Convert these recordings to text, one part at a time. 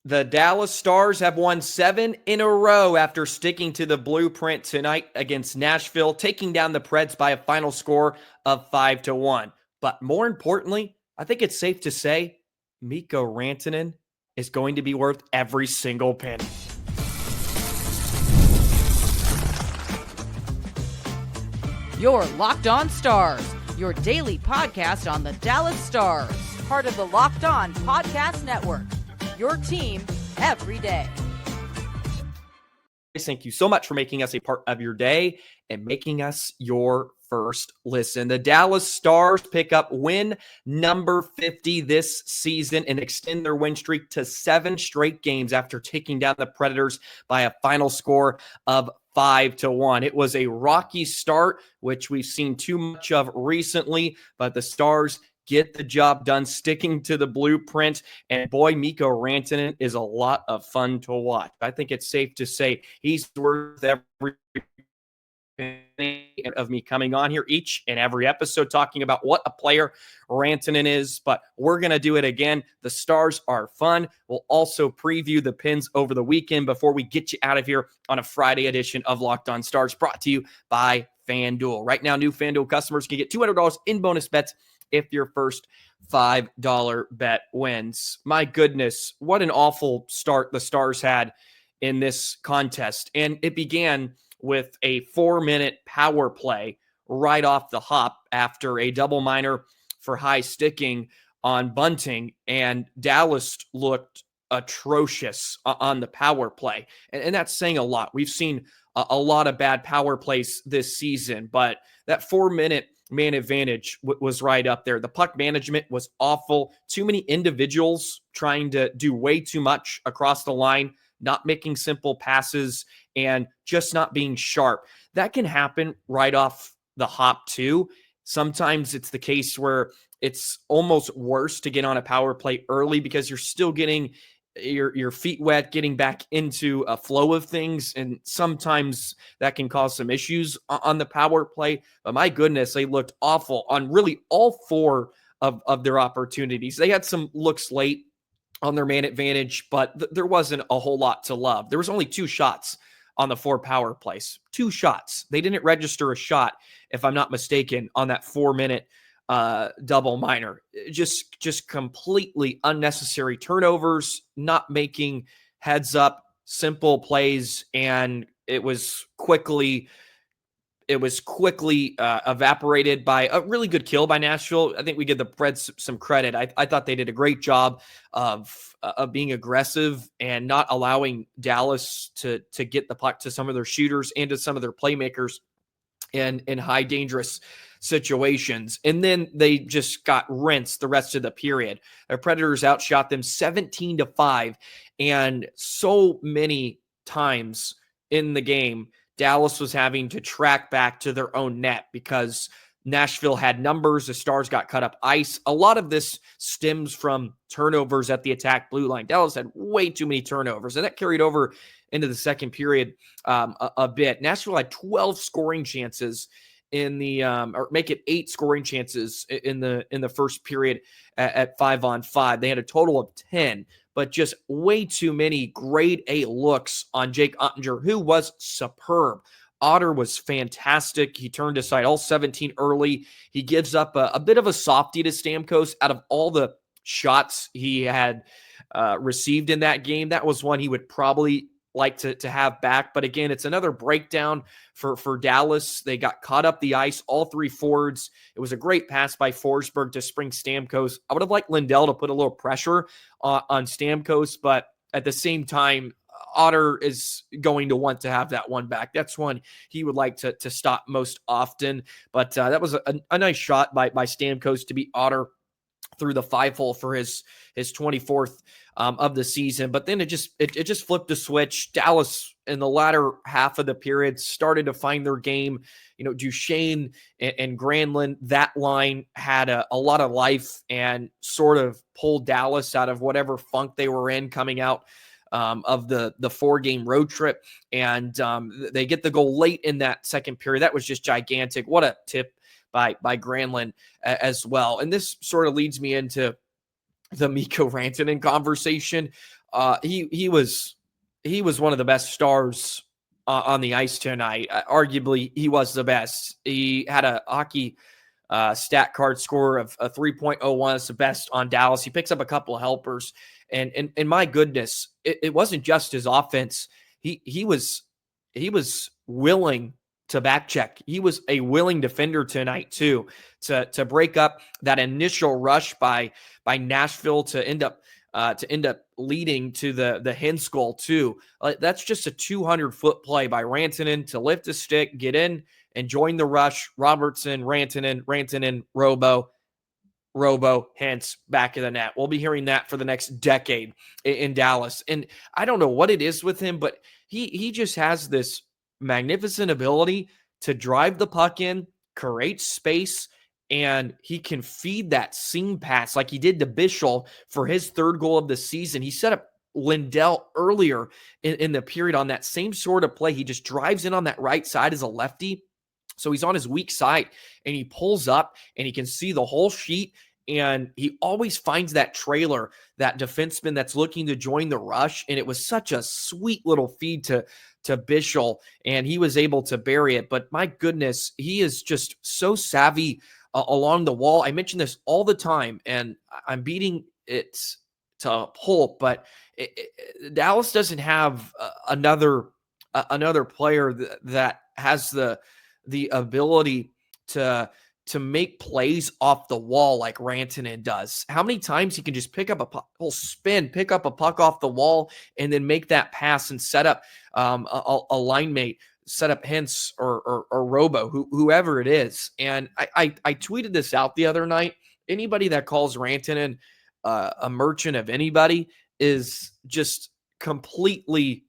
The Dallas Stars have won 7 in a row after sticking to the blueprint tonight against Nashville, taking down the Preds by a final score of 5-1. But more importantly, I think it's safe to say Mikko Rantanen is going to be worth every single penny. You're Locked On Stars, your daily podcast on the Dallas Stars, part of the Locked On Podcast Network. Your team every day. Thank you so much for making us a part of your day and making us your first listen. The Dallas Stars pick up win number 50 this season and extend their win streak to 7 straight games after taking down the Predators by a final score of 5-1. It was a rocky start, which we've seen too much of recently, but the Stars get the job done, sticking to the blueprint. And boy, Mikko Rantanen is a lot of fun to watch. I think it's safe to say he's worth every penny of me coming on here each and every episode talking about what a player Rantanen is. But we're going to do it again. The Stars are fun. We'll also preview the Pens over the weekend before we get you out of here on a Friday edition of Locked On Stars, brought to you by FanDuel. Right now, new FanDuel customers can get $200 in bonus bets if your first $5 bet wins. My goodness, what an awful start the Stars had in this contest. And it began with a 4-minute power play right off the hop after a double minor for high sticking on Bunting. And Dallas looked atrocious on the power play. And that's saying a lot. We've seen a lot of bad power plays this season, but that 4-minute man advantage was right up there. The puck management was awful. Too many individuals trying to do way too much across the line, not making simple passes, and just not being sharp. That can happen right off the hop too. Sometimes it's the case where it's almost worse to get on a power play early because you're still getting your feet wet, getting back into a flow of things. And sometimes that can cause some issues on the power play. But my goodness, they looked awful on really all 4 of their opportunities. They had some looks late on their man advantage, but there wasn't a whole lot to love. There was only 2 shots on the 4 power plays. 2 shots. They didn't register a shot, if I'm not mistaken, on that 4-minute double minor. Just completely unnecessary turnovers, not making heads up simple plays, and it was quickly evaporated by a really good kill by Nashville. I think we give the Preds some credit. I thought they did a great job of being aggressive and not allowing Dallas to get the puck to some of their shooters and to some of their playmakers in high dangerous situations. And then they just got rinsed the rest of the period. The Predators outshot them 17-5. And so many times in the game, Dallas was having to track back to their own net because Nashville had numbers. The Stars got cut up ice. A lot of this stems from turnovers at the attack blue line. Dallas had way too many turnovers, and that carried over into the second period a bit. Nashville had 12 scoring chances in the or make it 8 scoring chances in the first period at 5-on-5. They had a total of 10, but just way too many grade A looks on Jake Ottinger, who was superb. Otter was fantastic. He turned aside all 17 early. He gives up a bit of a softie to Stamkos. Out of all the shots he had received in that game, that was one he would probably like to have back. But again, it's another breakdown for Dallas. They got caught up the ice, all 3 forwards. It was a great pass by Forsberg to spring Stamkos. I would have liked Lindell to put a little pressure on Stamkos, but at the same time, Otter is going to want to have that one back. That's one he would like to stop most often. But that was a nice shot by Stamkos to beat Otter through the 5-hole for his 24th of the season. But then it just flipped a switch. Dallas in the latter half of the period started to find their game. You know, Duchesne and Granlund, that line had a lot of life and sort of pulled Dallas out of whatever funk they were in coming out of the 4-game road trip. And they get the goal late in that second period. That was just gigantic. What a tip by Granlund as well. And this sort of leads me into the Mikko Rantanen conversation. he was one of the best stars on the ice tonight. Arguably, he was the best. He had a hockey stat card score of a 3.01. It's the best on Dallas. He picks up a couple of helpers, and my goodness, it wasn't just his offense. He was willing to back check. He was a willing defender tonight too, to break up that initial rush by Nashville to end up leading to the Hens goal too. That's just a 200-foot play by Rantanen to lift a stick, get in, and join the rush. Robertson, Rantanen, Robo, Hens, back of the net. We'll be hearing that for the next decade in Dallas. And I don't know what it is with him, but he just has this magnificent ability to drive the puck in, create space, and he can feed that seam pass like he did to Bichel for his third goal of the season. He set up Lindell earlier in the period on that same sort of play. He just drives in on that right side as a lefty. So he's on his weak side, and he pulls up, and he can see the whole sheet, and he always finds that trailer, that defenseman that's looking to join the rush, and it was such a sweet little feed to Bichel, and he was able to bury it. But my goodness, he is just so savvy along the wall. I mention this all the time, and I'm beating it to a pulp, but Dallas doesn't have another player that has the ability to make plays off the wall like Rantanen does. How many times he can just pick up a spin, pick up a puck off the wall, and then make that pass and set up a line mate, set up Hens or Robo, whoever it is. And I tweeted this out the other night. Anybody that calls Rantanen a merchant of anybody is just completely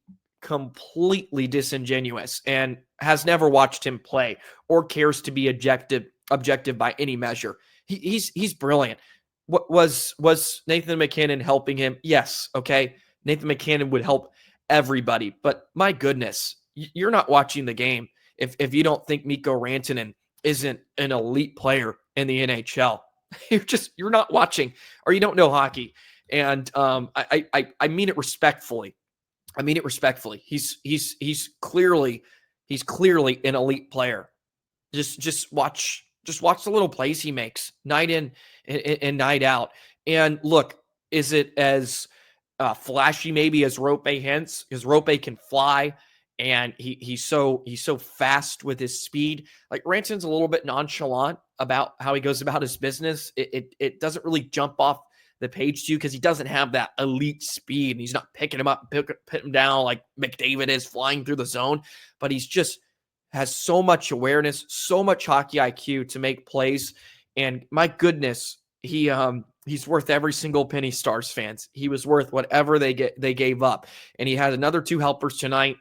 disingenuous and has never watched him play or cares to be objective by any measure. He's brilliant. What was Nathan MacKinnon helping him? Yes. Okay. Nathan MacKinnon would help everybody, but my goodness, you're not watching the game if you don't think Mikko Rantanen isn't an elite player in the NHL. You're not watching, or you don't know hockey. And I mean it respectfully. He's clearly an elite player. Just watch the little plays he makes night in and night out. And look, is it as flashy maybe as Rope Hens? Because Rope can fly, and he's so fast with his speed. Like Rantanen's a little bit nonchalant about how he goes about his business. It doesn't really jump off the page to you because he doesn't have that elite speed, and he's not picking him up, putting him down like McDavid is flying through the zone. But he's just has so much awareness, so much hockey IQ to make plays. And my goodness, he's worth every single penny, Stars fans. He was worth whatever they gave up. And he had another 2 helpers tonight.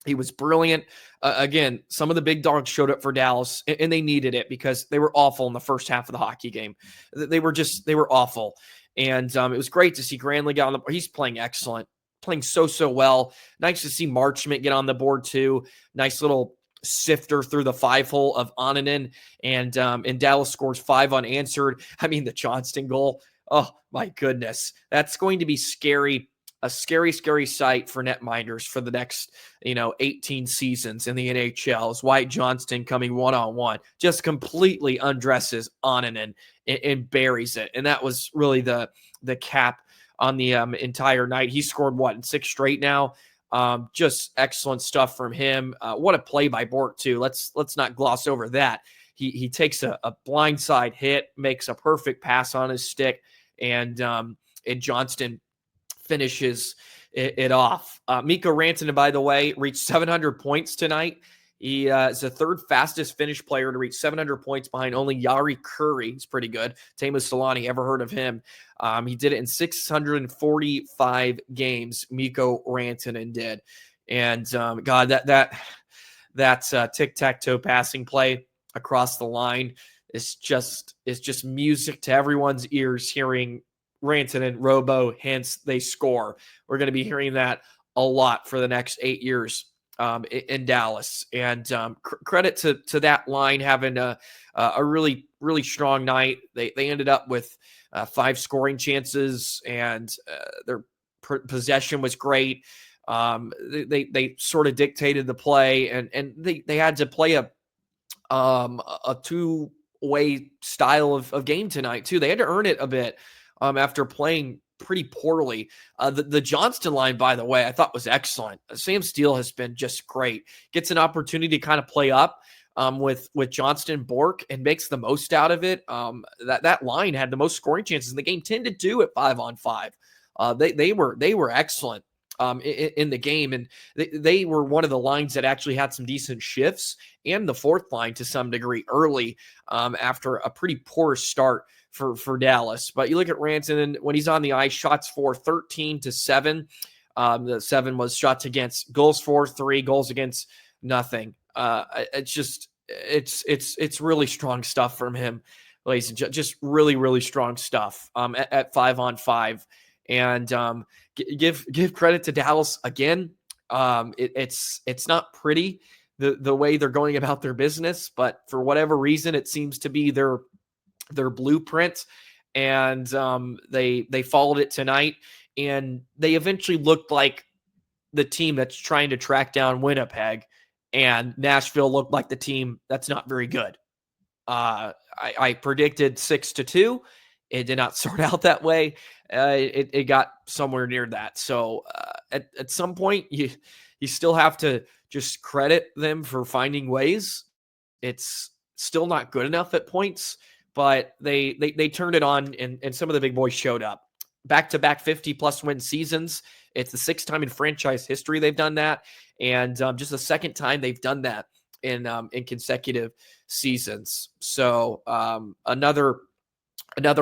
He was brilliant. Again, some of the big dogs showed up for Dallas, and they needed it because they were awful in the first half of the hockey game. They were awful. And it was great to see Granlund get on the board. He's playing excellent, playing so well. Nice to see Marchment get on the board too. Nice little sifter through the 5-hole of Onanen, and Dallas scores 5 unanswered. I mean, the Johnston goal. Oh my goodness, that's going to be scary. A scary sight for netminders for the next 18 seasons in the NHL. Is Wyatt Johnston coming one-on-one, just completely undresses Onanen and buries it. And that was really the cap on the entire night. He scored in 6 straight now. Just excellent stuff from him. What a play by Bork too. Let's not gloss over that. He takes a blindside hit, makes a perfect pass on his stick, and Johnston finishes it off. Mikko Rantanen, by the way, reached 700 points tonight. He is the 3rd fastest Finnish player to reach 700 points behind only Jari Kurri. He's pretty good. Teemu Selanne, ever heard of him? He did it in 645 games. Mikko Rantanen did. And God, that tic-tac-toe passing play across the line is just music to everyone's ears hearing Rantanen, Robo, hence they score. We're going to be hearing that a lot for the next 8 years in Dallas. And credit to that line having a really, really strong night. They ended up with 5 scoring chances, and they're possession was great. They sort of dictated the play, and they had to play a two-way style of game tonight too. They had to earn it a bit after playing pretty poorly. The Johnston line, by the way, I thought was excellent. Sam Steele has been just great. Gets an opportunity to kind of play up with Johnston, Bork, and makes the most out of it. That line had the most scoring chances in the game, 10-2 at 5-on-5. They were excellent in the game, and they were one of the lines that actually had some decent shifts, and the fourth line to some degree early after a pretty poor start for Dallas. But you look at Rantanen when he's on the ice, shots for 13-7. The 7 was shots against, goals for 3, goals against nothing. It's really strong stuff from him, ladies and gentlemen. Just really, really strong stuff at 5-on-5. And give credit to Dallas again. It's not pretty the way they're going about their business, but for whatever reason, it seems to be their blueprint, and they followed it tonight, and they eventually looked like the team that's trying to track down Winnipeg, and Nashville looked like the team that's not very good. I predicted 6-2. It did not sort out that way. It got somewhere near that. So at some point, you still have to just credit them for finding ways. It's still not good enough at points, but they turned it on, and some of the big boys showed up. Back-to-back 50-plus win seasons. It's the 6th time in franchise history they've done that, and just the 2nd time they've done that in consecutive seasons. So another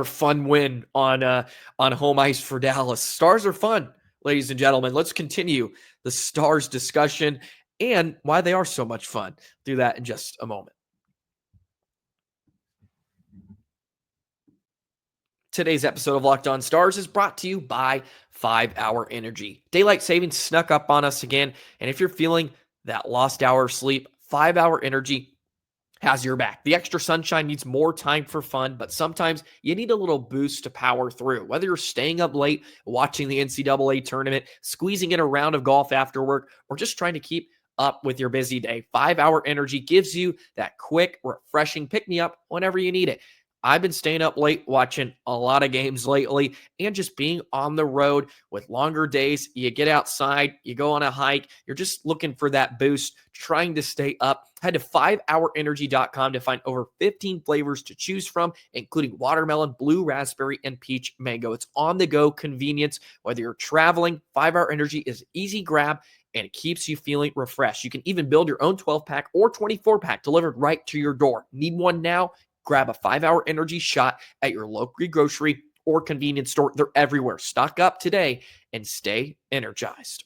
fun win on home ice for Dallas. Stars are fun, ladies and gentlemen. Let's continue the Stars discussion and why they are so much fun. Do that in just a moment. Today's episode of Locked On Stars is brought to you by 5-Hour Energy. Daylight savings snuck up on us again, and if you're feeling that lost hour of sleep, 5-Hour Energy has your back. The extra sunshine needs more time for fun, but sometimes you need a little boost to power through. Whether you're staying up late, watching the NCAA tournament, squeezing in a round of golf after work, or just trying to keep up with your busy day, 5-Hour Energy gives you that quick, refreshing pick-me-up whenever you need it. I've been staying up late watching a lot of games lately and just being on the road with longer days. You get outside, you go on a hike, you're just looking for that boost, trying to stay up. Head to 5hourenergy.com to find over 15 flavors to choose from, including watermelon, blue raspberry, and peach mango. It's on-the-go convenience. Whether you're traveling, 5-Hour Energy is easy grab, and it keeps you feeling refreshed. You can even build your own 12-pack or 24-pack delivered right to your door. Need one now? Grab a 5-Hour Energy shot at your local grocery or convenience store. They're everywhere. Stock up today and stay energized.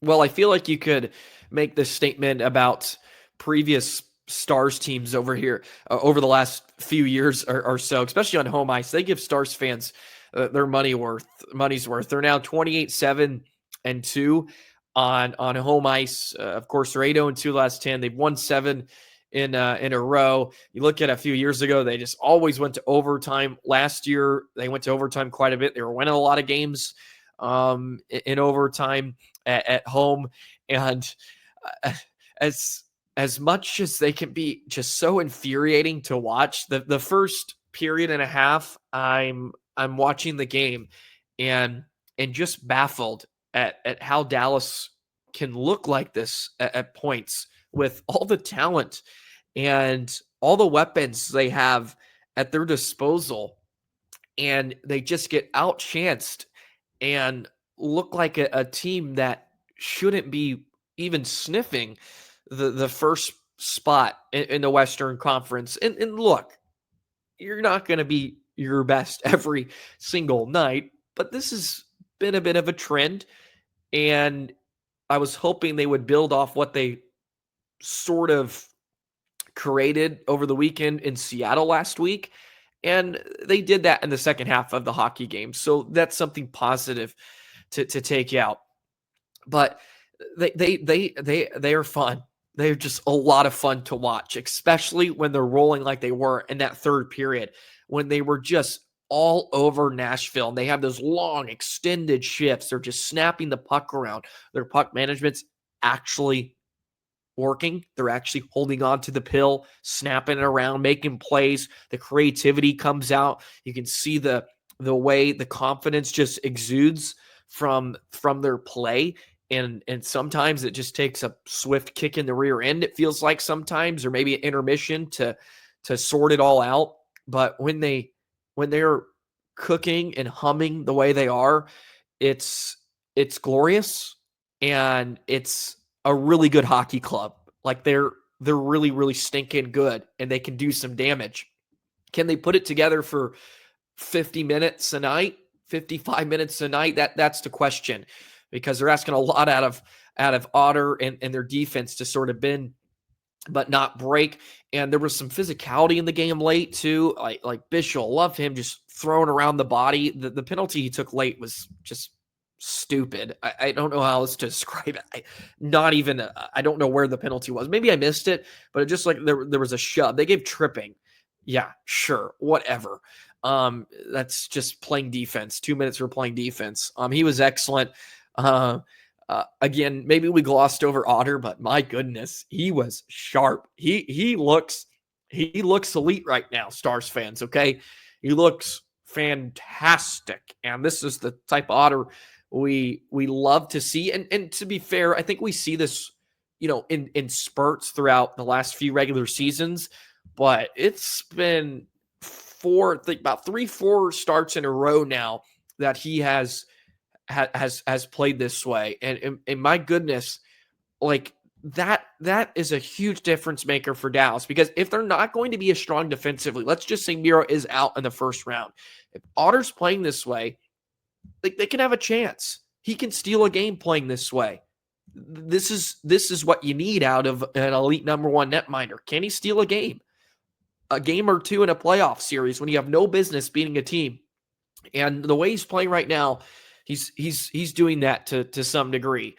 Well, I feel like you could make this statement about previous Stars teams over here over the last few years or so, especially on home ice. They give Stars fans their money's worth. They're now 28-7-2 on home ice. Of course, they're 8-0-2 last 10. They've won 7 in a row. You look at a few years ago, they just always went to overtime. Last year, they went to overtime quite a bit. They were winning a lot of games in overtime at home. And as much as they can be just so infuriating to watch, the first period and a half, I'm watching the game and just baffled at how Dallas can look like this at points with all the talent and all the weapons they have at their disposal. And they just get outchanced and look like a team that shouldn't be even sniffing the first spot in the Western Conference. And look, you're not going to be your best every single night, but this has been a bit of a trend. And I was hoping they would build off what they sort of created over the weekend in Seattle last week. And they did that in the second half of the hockey game. So that's something positive to take out. But they are fun. They're just a lot of fun to watch, especially when they're rolling like they were in that third period, when they were just all over Nashville, and they have those long extended shifts. They're just snapping the puck around. Their puck management's actually working. They're actually holding on to the pill, snapping it around, making plays. The creativity comes out. You can see the way the confidence just exudes from their play. And sometimes it just takes a swift kick in the rear end, it feels like sometimes, or maybe an intermission to sort it all out. But when they're cooking and humming the way they are, it's glorious, and it's a really good hockey club. Like they're really, really stinking good, and they can do some damage. Can they put it together for 50 minutes a night, 55 minutes a night? That's the question, because they're asking a lot out of Otter and their defense to sort of bend but not break. And there was some physicality in the game late too. Like Bishop, love him just throwing around the body. The penalty he took late was just stupid. I don't know how else to describe it. I don't know where the penalty was. Maybe I missed it, but it just like there was a shove. They gave tripping. Yeah, sure, whatever. That's just playing defense. 2 minutes for playing defense. He was excellent. Again, maybe we glossed over Otter, but my goodness, he was sharp. He looks elite right now, Stars fans. Okay, he looks fantastic, and this is the type of Otter we love to see. And to be fair, I think we see this, in spurts throughout the last few regular seasons, but it's been about 3-4 starts in a row now that he has played this way. And my goodness, like that is a huge difference maker for Dallas, because if they're not going to be as strong defensively, let's just say Miro is out in the first round. If Otter's playing this way, like they can have a chance. He can steal a game playing this way. This is what you need out of an elite number one netminder. Can he steal a game or two in a playoff series when you have no business beating a team? And the way he's playing right now, he's doing that to some degree.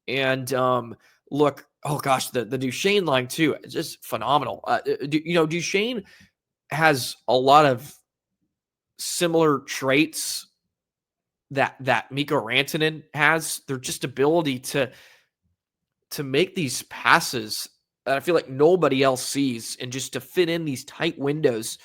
And look, oh gosh, the Duchesne line too, it's just phenomenal. Duchesne has a lot of similar traits that Mikko Rantanen has. They're just ability to make these passes that I feel like nobody else sees, and just to fit in these tight windows.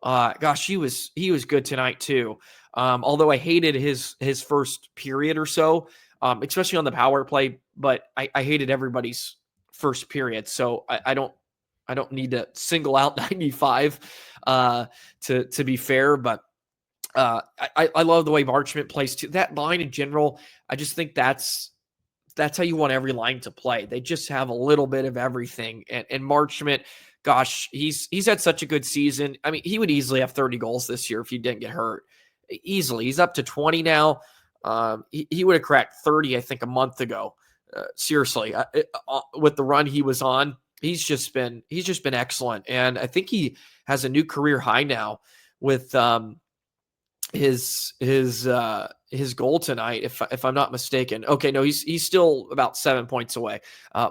Gosh, he was good tonight too. Although I hated his first period or so, especially on the power play, but I hated everybody's first period. So I don't need to single out 95 to be fair, but I love the way Marchment plays too. That line in general, I just think that's how you want every line to play. They just have a little bit of everything. And Marchment, gosh, he's had such a good season. I mean, he would easily have 30 goals this year if he didn't get hurt. Easily. He's up to 20 now. He would have cracked 30, I think, a month ago. Seriously, with the run he was on, he's just been excellent. And I think he has a new career high now with his goal tonight, if I'm not mistaken. Okay, no, he's still about 7 points away.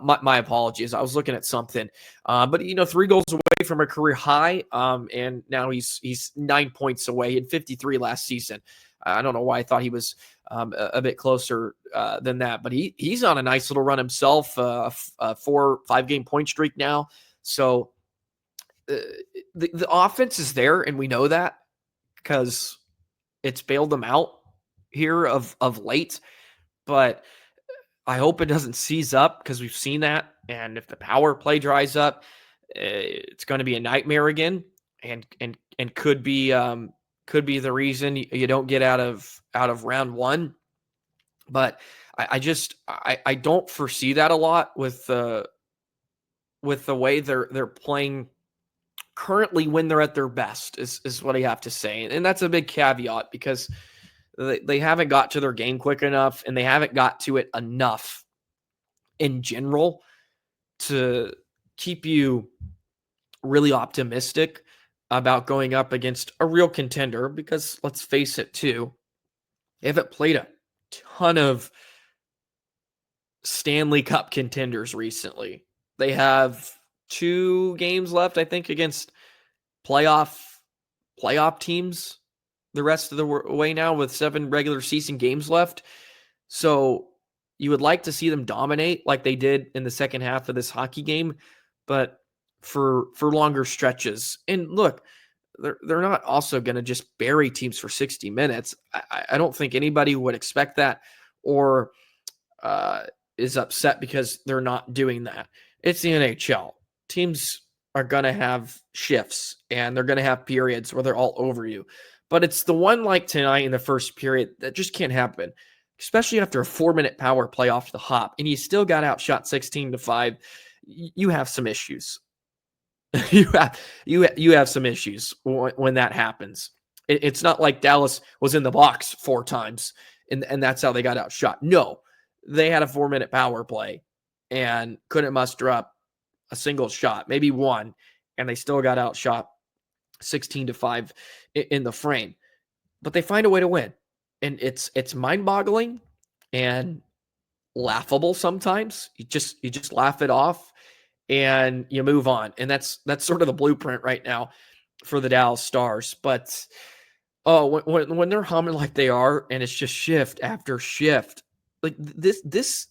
My apologies. I was looking at something. But 3 goals away from a career high. And now he's 9 points away. He had 53 last season. I don't know why I thought he was a bit closer than that, but he's on a nice little run himself. A 4-5 game point streak now. So the offense is there, and we know that because it's bailed them out here of late. But I hope it doesn't seize up, because we've seen that. And if the power play dries up, it's going to be a nightmare again, and could be the reason you don't get out of round one. But I don't foresee that a lot with the way they're playing currently when they're at their best is what I have to say. And that's a big caveat, because they haven't got to their game quick enough, and they haven't got to it enough in general to keep you really optimistic about going up against a real contender. Because let's face it too, they haven't played a ton of Stanley Cup contenders recently. They have 2 games left, I think, against playoff teams the rest of the way now with 7 regular season games left. So you would like to see them dominate like they did in the second half of this hockey game, but for longer stretches. And look, they're not also going to just bury teams for 60 minutes. I don't think anybody would expect that or is upset because they're not doing that. It's the NHL. Teams are going to have shifts and they're going to have periods where they're all over you. But it's the one like tonight in the first period that just can't happen, especially after a 4-minute power play off the hop and you still got outshot 16-5. You have some issues. you have some issues when that happens. It's not like Dallas was in the box 4 times and that's how they got outshot. No, they had a 4-minute power play and couldn't muster up a single shot, maybe one, and they still got outshot 16-5 in the frame. But they find a way to win, and it's mind-boggling and laughable sometimes. You just laugh it off and you move on, and that's sort of the blueprint right now for the Dallas Stars. But when they're humming like they are, and it's just shift after shift, like this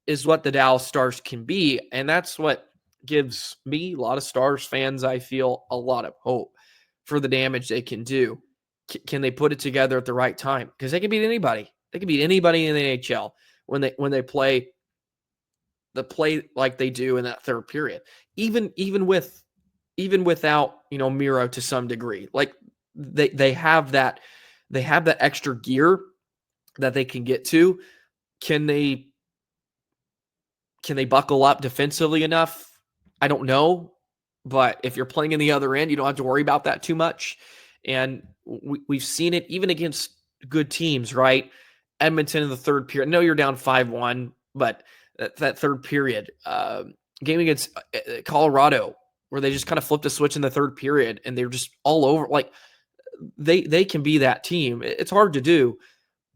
is what the Dallas Stars can be, and that's what gives me, a lot of Stars fans, I feel, a lot of hope for the damage they can do. Can they put it together at the right time? Because they can beat anybody. They can beat anybody in the NHL when they play like they do in that third period. Even without, Miro to some degree. Like they have that extra gear that they can get to. Can they buckle up defensively enough? I don't know, but if you're playing in the other end, you don't have to worry about that too much. And we've seen it even against good teams, right? Edmonton in the third period. I know you're down 5-1, but that third period game against Colorado, where they just kind of flipped a switch in the third period and they're just all over. Like they can be that team. It's hard to do,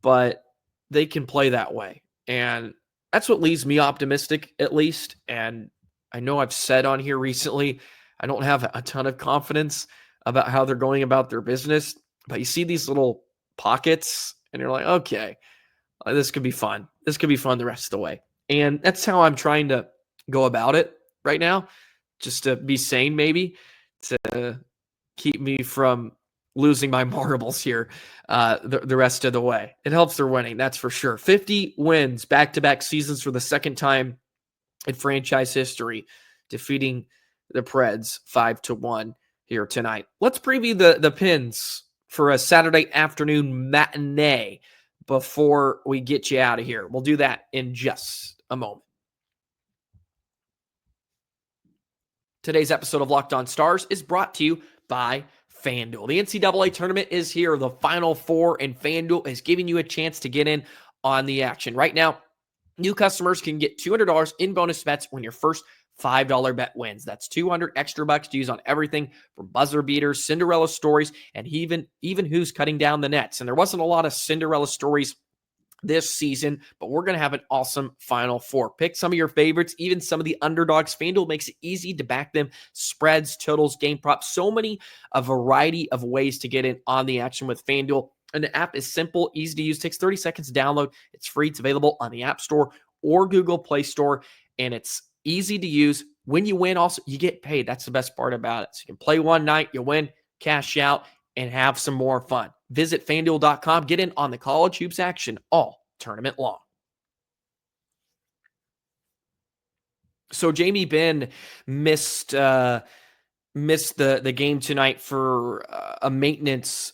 but they can play that way. And that's what leaves me optimistic, at least. And I know I've said on here recently, I don't have a ton of confidence about how they're going about their business, but you see these little pockets and you're like, okay, this could be fun. This could be fun the rest of the way. And that's how I'm trying to go about it right now, just to be sane, maybe, to keep me from losing my marbles here the rest of the way. It helps they're winning, that's for sure. 50 wins, back-to-back seasons for the second time in franchise history, defeating the Preds 5-1 here tonight. Let's preview the Pens for a Saturday afternoon matinee before we get you out of here. We'll do that in just a moment. Today's episode of Locked On Stars is brought to you by FanDuel. The NCAA tournament is here. The Final Four, and FanDuel is giving you a chance to get in on the action. Right now, new customers can get $200 in bonus bets when your first $5 bet wins. That's 200 extra bucks to use on everything from buzzer beaters, Cinderella stories, and even who's cutting down the nets. And there wasn't a lot of Cinderella stories this season, but we're going to have an awesome Final Four. Pick some of your favorites, even some of the underdogs. FanDuel makes it easy to back them. Spreads, totals, game props, a variety of ways to get in on the action with FanDuel. And the app is simple, easy to use, takes 30 seconds to download. It's free. It's available on the App Store or Google Play Store, and it's easy to use. When you win, also, you get paid. That's the best part about it. So you can play one night, you win, cash out, and have some more fun. Visit FanDuel.com. Get in on the college hoops action all tournament long. So Jamie Benn missed the game tonight for a maintenance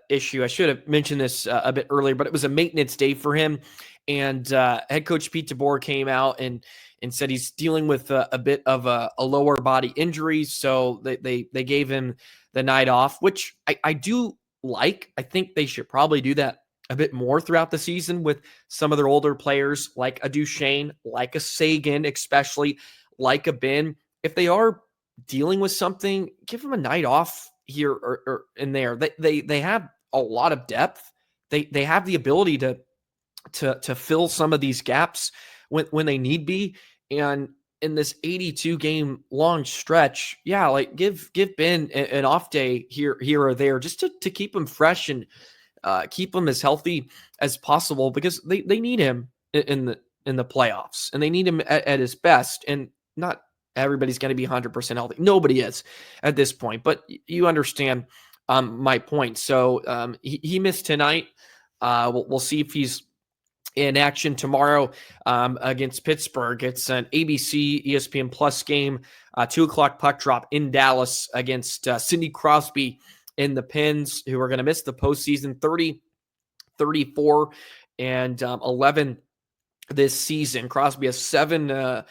issue. I should have mentioned this a bit earlier, but it was a maintenance day for him. And head coach Pete DeBoer came out and said he's dealing with a bit of a lower body injury. So they gave him the night off, which I do like. I think they should probably do that a bit more throughout the season with some of their older players, like a Duchesne, like a Sagan, especially like a Ben. If they are dealing with something, give them a night off here or in there. They have a lot of depth. They have the ability to fill some of these gaps when they need be. And in this 82 game long stretch, yeah, like give Ben an off day here or there just to keep him fresh and keep him as healthy as possible, because they need him in the playoffs, and they need him at his best. And not everybody's going to be 100% healthy. Nobody is at this point, but you understand my point. So he missed tonight. We'll see if he's in action tomorrow against Pittsburgh. It's an ABC ESPN Plus game, 2:00 puck drop in Dallas against Sidney Crosby in the Pens, who are going to miss the postseason. 30, 34, and 11 this season. Crosby has 7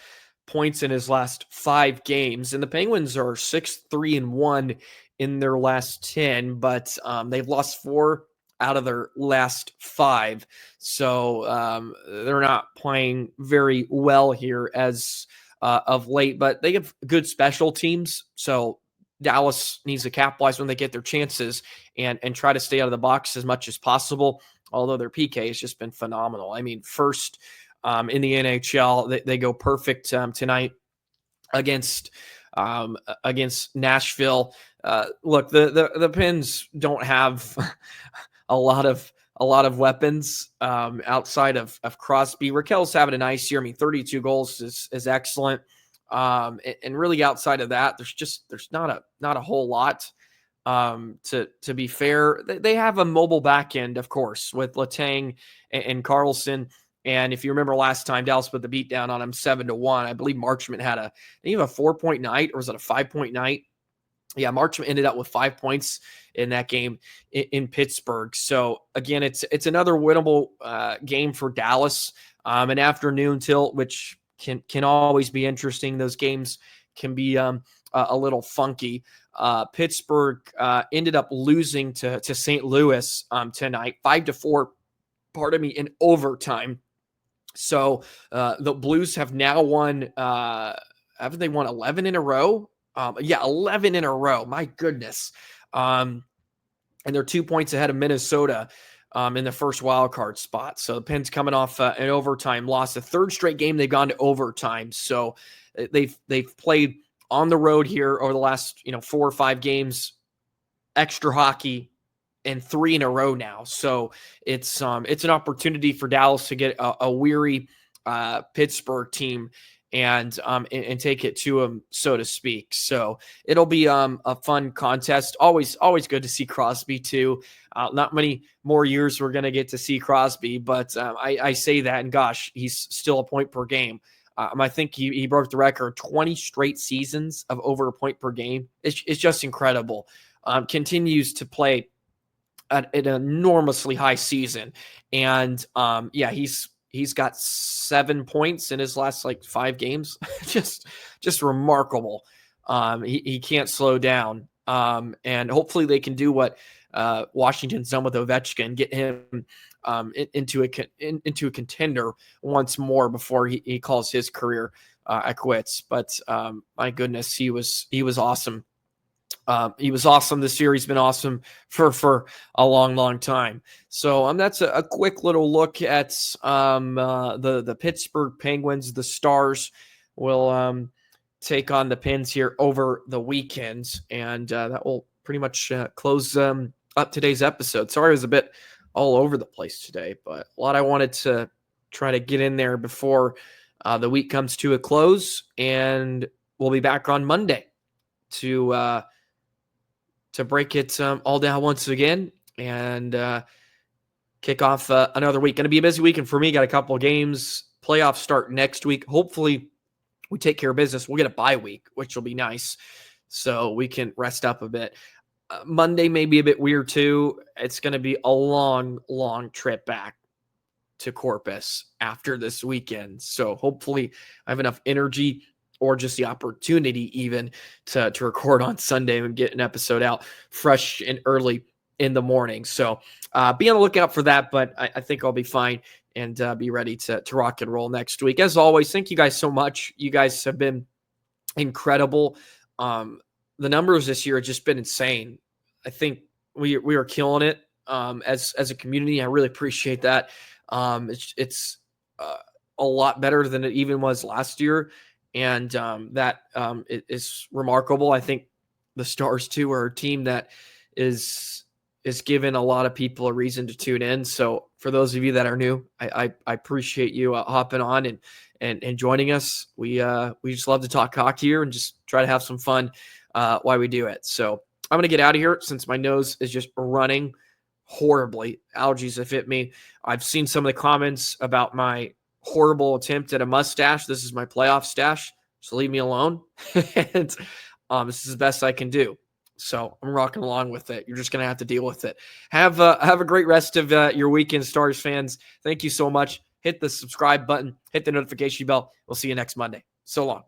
points in his last 5 games, and the Penguins are 6-3-1 in their last 10, but they've lost 4 out of their last 5. So they're not playing very well here as of late, but they have good special teams. So Dallas needs to capitalize when they get their chances and try to stay out of the box as much as possible, although their PK has just been phenomenal. I mean, first in the NHL, they go perfect tonight against Nashville. Look, the Pens don't have a lot of weapons outside of Crosby. Raquel's having a nice year. I mean, 32 goals is excellent. And really outside of that, there's not a whole lot. To be fair, they have a mobile back end, of course, with Letang and Carlson. And if you remember last time, Dallas put the beat down on him 7-1. I believe Marchment had a 4-point night, or was it a 5-point night? Yeah, Marchment ended up with 5 points in that game in Pittsburgh. So again, it's another winnable game for Dallas. An afternoon tilt, which can always be interesting. Those games can be a little funky. Pittsburgh ended up losing to St. Louis tonight, 5-4. In overtime. So the Blues have now won. Haven't they won 11 in a row? 11 in a row. My goodness. And they're 2 points ahead of Minnesota in the first wild card spot. So the Pens coming off an overtime loss, the 3rd straight game they've gone to overtime. So they've played on the road here over the last 4 or 5 games, extra hockey, and 3 in a row now. So it's an opportunity for Dallas to get a weary Pittsburgh team and take it to them, so to speak. So it'll be a fun contest. Always good to see Crosby too. Not many more years we're going to get to see Crosby, but I say that, and gosh, he's still a point per game. I think he broke the record, 20 straight seasons of over a point per game. It's just incredible. Continues to play at an enormously high season. And he's got 7 points in his last 5 games. just remarkable. He can't slow down. And hopefully they can do what Washington's done with Ovechkin, get him into a contender once more before he calls his career quits. But my goodness, he was awesome. He was awesome this year. He's been awesome for a long time. So that's a quick little look at the Pittsburgh Penguins. The Stars will take on the Pens here over the weekend, and that will pretty much close up today's episode. Sorry, I was a bit all over the place today, but a lot I wanted to try to get in there before the week comes to a close, and we'll be back on Monday to break it all down once again and kick off another week. Going to be a busy weekend for me. Got a couple of games. Playoffs start next week. Hopefully we take care of business. We'll get a bye week, which will be nice, so we can rest up a bit. Monday may be a bit weird too. It's going to be a long trip back to Corpus after this weekend. So hopefully I have enough energy or just the opportunity even to record on Sunday and get an episode out fresh and early in the morning. So be on the lookout for that, but I think I'll be fine and be ready to rock and roll next week. As always, thank you guys so much. You guys have been incredible. The numbers this year have just been insane. I think we are killing it as a community. I really appreciate that. It's a lot better than it even was last year. And that is remarkable. I think the Stars, too, are a team that is given a lot of people a reason to tune in. So for those of you that are new, I appreciate you hopping on and joining us. We just love to talk hockey here and just try to have some fun while we do it. So I'm going to get out of here since my nose is just running horribly. Allergies have hit me. I've seen some of the comments about my horrible attempt at a mustache. This is my playoff stash, so leave me alone. And this is the best I can do. So I'm rocking along with it. You're just going to have to deal with it. Have a great rest of your weekend, Stars fans. Thank you so much. Hit the subscribe button. Hit the notification bell. We'll see you next Monday. So long.